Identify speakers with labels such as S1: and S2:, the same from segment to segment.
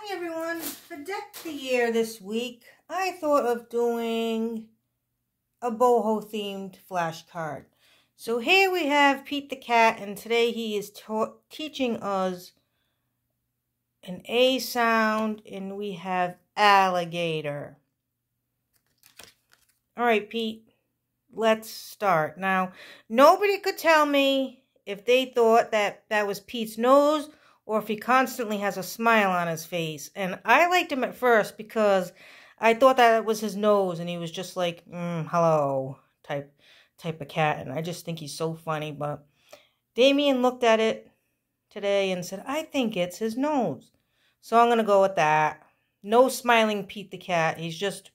S1: Hi everyone, for Deck the Year this week, I thought of doing a boho themed flashcard. So here we have Pete the cat, and today he is teaching us an A sound, and we have alligator. Alright Pete, let's start. Now, nobody could tell me if they thought that that was Pete's nose or if he constantly has a smile on his face. And I liked him at first because I thought that was his nose and he was just like, hello type of cat. And I just think he's so funny. But Damien looked at it today and said, I think it's his nose. So I'm going to go with that. No smiling Pete the cat. He's just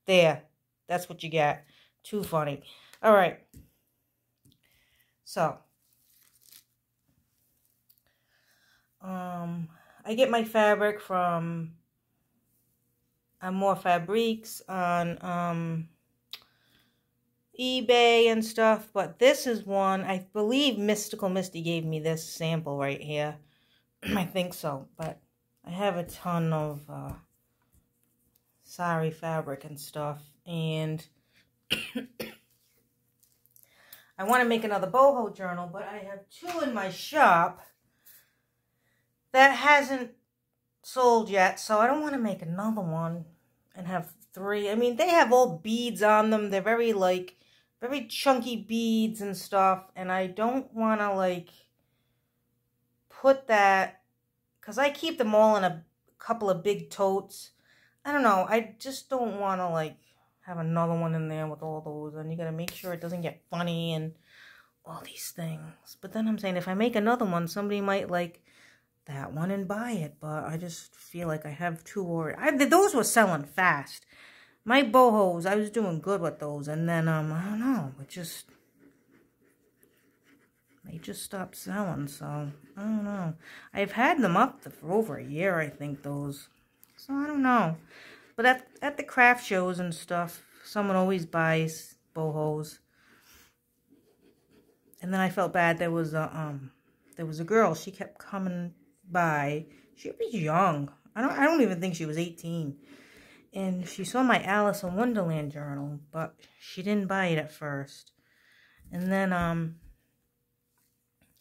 S1: there. That's what you get. Too funny. All right. So I get my fabric from More Fabriques on eBay and stuff, but this is one, I believe Mystical Misty gave me this sample right here. I think so, but I have a ton of sari fabric and stuff, and I want to make another boho journal, but I have two in my shop that hasn't sold yet, so I don't want to make another one and have three. I mean, they have all beads on them. They're very, like, very chunky beads and stuff, and I don't want to, like, put that, because I keep them all in a couple of big totes. I don't know. I just don't want to, like, have another one in there with all those, and you got to make sure it doesn't get funny and all these things. But then I'm saying, if I make another one, somebody might like that one and buy it, but I just feel like I have two already. Those were selling fast. My bohos, I was doing good with those, and then I don't know, they just stopped selling. So I don't know. I've had them up for over a year, I think, those. So I don't know. But at the craft shows and stuff, someone always buys bohos. And then I felt bad. There was a girl. She kept coming by. She was young. I don't even think she was 18. And she saw my Alice in Wonderland journal, but she didn't buy it at first. And then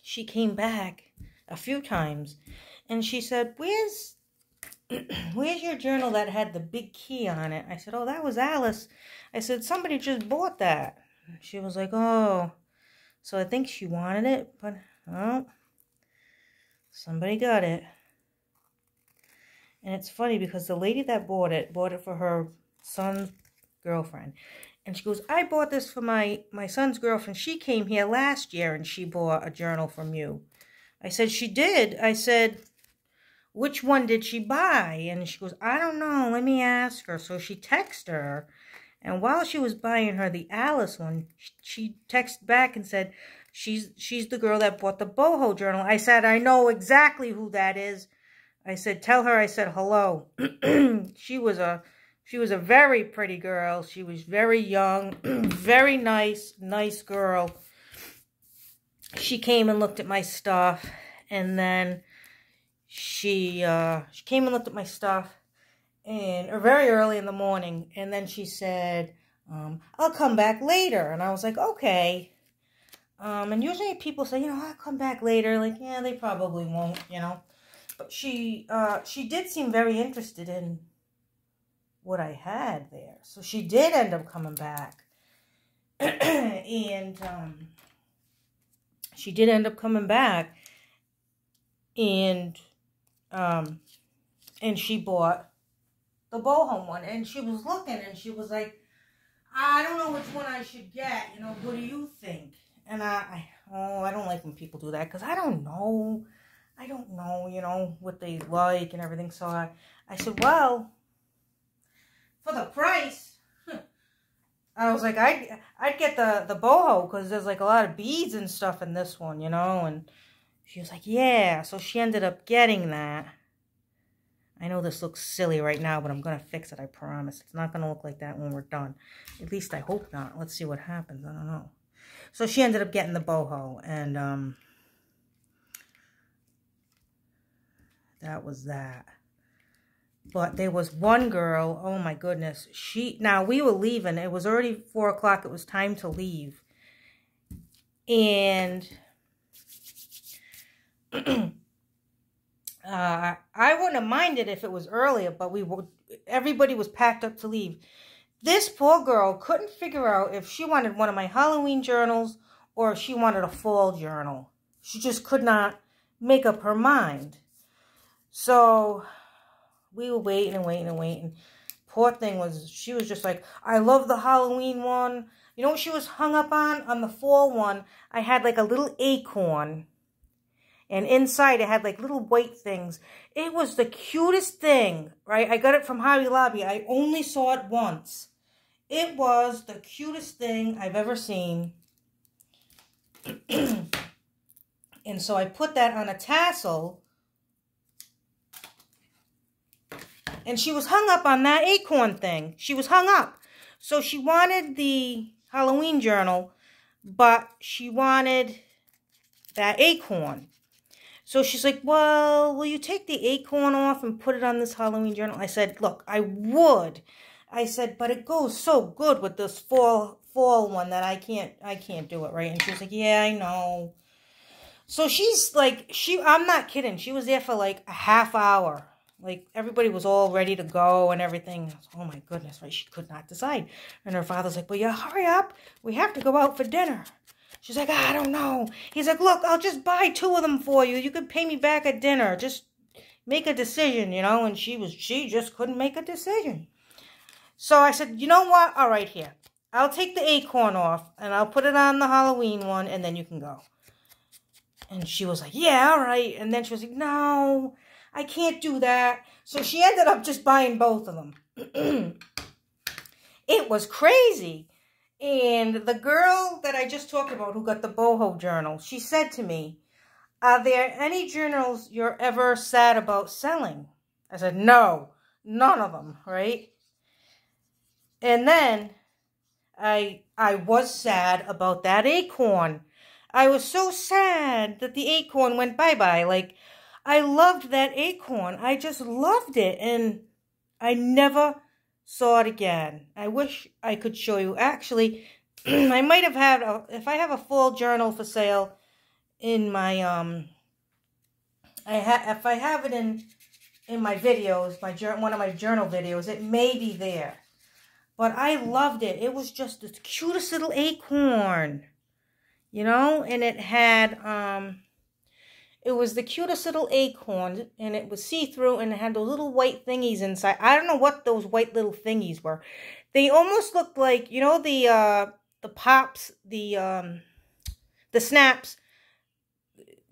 S1: she came back a few times, and she said, "Where's your journal that had the big key on it?" I said, "Oh, that was Alice." I said, "Somebody just bought that." She was like, "Oh." So I think she wanted it, but oh, somebody got it. And it's funny because the lady that bought it for her son's girlfriend. And she goes, "I bought this for my son's girlfriend. She came here last year and she bought a journal from you." I said, "She did?" I said, "Which one did she buy?" And she goes, "I don't know. Let me ask her." So she texted her. And while she was buying her the Alice one, she texted back and said, she's the girl that bought the boho journal. I said, "I know exactly who that is." I said, "Tell her I said hello." She was a very pretty girl. She was very young, very nice girl. She came and looked at my stuff, and then she came and looked at my stuff, and very early in the morning, and then she said, "I'll come back later." And I was like, "Okay." And usually people say, "I'll come back later." Like, yeah, they probably won't, But she did seem very interested in what I had there. So she did end up coming back. And she did end up coming back. And she bought the boho one. And she was looking and she was like, "I don't know which one I should get. What do you think?" And I don't like when people do that, because I don't know, what they like and everything. So I said, "Well, for the price," I was like, I'd get the boho, because there's like a lot of beads and stuff in this one, And she was like, "Yeah." So she ended up getting that. I know this looks silly right now, but I'm going to fix it, I promise. It's not going to look like that when we're done. At least I hope not. Let's see what happens. I don't know. So she ended up getting the boho, and that was that. But there was one girl, oh my goodness. Now we were leaving. It was already 4 o'clock. It was time to leave. And I wouldn't have minded if it was earlier, but everybody was packed up to leave. This poor girl couldn't figure out if she wanted one of my Halloween journals or if she wanted a fall journal. She just could not make up her mind. So we were waiting and waiting and waiting. Poor thing she was just like, I love the Halloween one. You know what she was hung up on? On the fall one, I had like a little acorn. And inside it had like little white things. It was the cutest thing, right? I got it from Hobby Lobby. I only saw it once. It was the cutest thing I've ever seen. And so I put that on a tassel. And she was hung up on that acorn thing. She was hung up. So she wanted the Halloween journal, but she wanted that acorn. So she's like, well, will you take the acorn off and put it on this Halloween journal? I said, look, I would. I said, but it goes so good with this fall one that I can't do it, right? And she was like, yeah, I know. So she's like, I'm not kidding. She was there for like a half hour. Like, everybody was all ready to go and everything. Oh, my goodness, right? She could not decide. And her father's like, well, yeah, hurry up. We have to go out for dinner. She's like, I don't know. He's like, look, I'll just buy 2 of them for you. You could pay me back at dinner. Just make a decision, you know. And she just couldn't make a decision. So I said, you know what? All right, here. I'll take the acorn off, and I'll put it on the Halloween one, and then you can go. And she was like, yeah, all right. And then she was like, no, I can't do that. So she ended up just buying both of them. It was crazy. And the girl that I just talked about who got the boho journal, she said to me, are there any journals you're ever sad about selling? I said, no, none of them, right? And then I was sad about that acorn. I was so sad that the acorn went bye-bye. Like, I loved that acorn. I just loved it. And I never saw it again. I wish I could show you. Actually, I might have had, if I have a full journal for sale in my, if I have it in my videos, one of my journal videos, it may be there. But I loved it. It was just the cutest little acorn, you know, and it had, it was the cutest little acorn, and it was see-through, and it had those little white thingies inside. I don't know what those white little thingies were. They almost looked like, you know, the pops, the snaps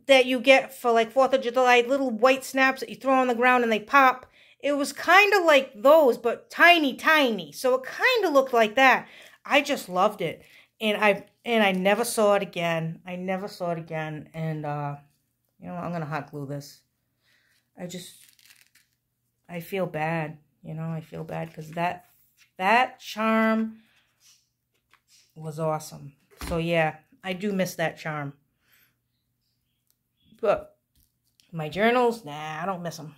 S1: that you get for like 4th of July, little white snaps that you throw on the ground and they pop. It was kind of like those, but tiny, tiny. So it kind of looked like that. I just loved it. And I never saw it again. I never saw it again. And, you know, I'm going to hot glue this. I feel bad. You know, I feel bad because that charm was awesome. So, yeah, I do miss that charm. But my journals, nah, I don't miss them.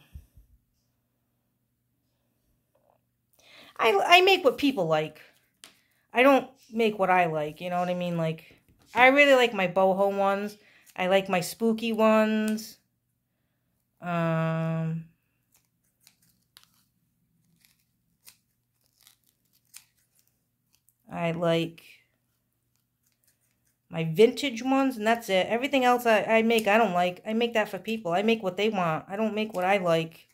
S1: I make what people like. I don't make what I like, you know what I mean? Like, I really like my boho ones. I like my spooky ones. I like my vintage ones, and that's it. Everything else I make, I don't like. I make that for people. I make what they want. I don't make what I like.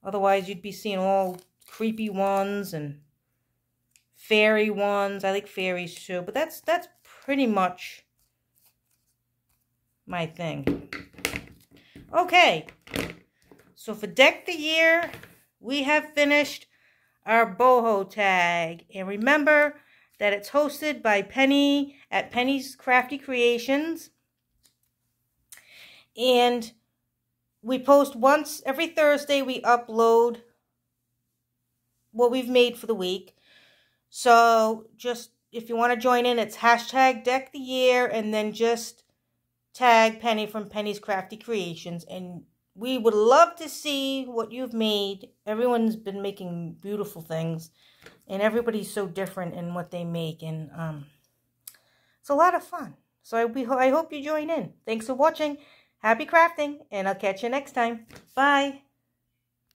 S1: Otherwise, you'd be seeing all creepy ones and fairy ones. I like fairies too, but that's pretty much my thing. Okay, so for Deck the Year, we have finished our boho tag. And remember that it's hosted by Penny at Penny's Crafty Creations. And we post once every Thursday. We upload what we've made for the week. So just if you want to join in, it's hashtag Deck the Year, and then just tag Penny from Penny's Crafty Creations, and we would love to see what you've made. Everyone's been making beautiful things, and everybody's so different in what they make, and it's a lot of fun. So I hope you join in. Thanks for watching. Happy crafting, and I'll catch you next time. Bye.